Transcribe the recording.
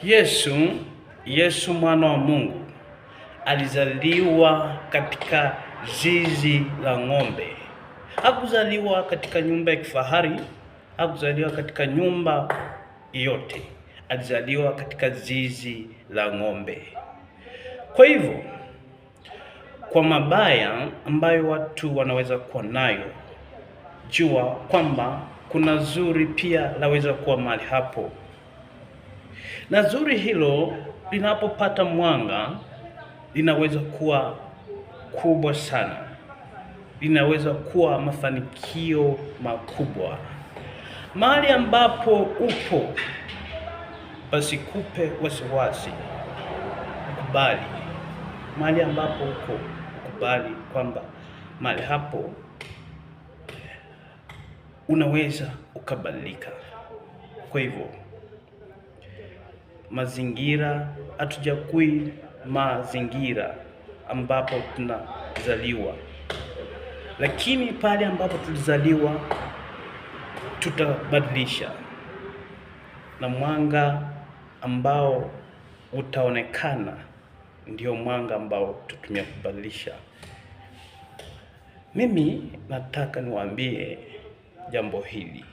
Yesu mwana wa Mungu alizaliwa katika zizi la ng'ombe. Hakuzaliwa katika nyumba ya kifahari, hakuzaliwa katika nyumba yote. Alizaliwa katika zizi la ng'ombe. Kwa hivyo, kwa mabaya ambayo watu wanaweza kuwa nayo, jua kwamba kuna zuri pia laweza kuwa mahali hapo. Na zuri hilo linapopata mwanga linaweza kuwa kubwa sana, linaweza kuwa mafanikio makubwa. Mahali ambapo upo, basi kupe wasiwasi, ukubali. Mahali ambapo uko, ukubali kwamba mahali hapo unaweza ukabadilika. Kwa hivyo mazingira, hatujakui mazingira ambapo tunazaliwa, lakini pale ambapo tulizaliwa tutabadilisha, na mwanga ambao utaonekana ndio mwanga ambao tutumia kubadilisha. Mimi nataka niwaambie jambo hili.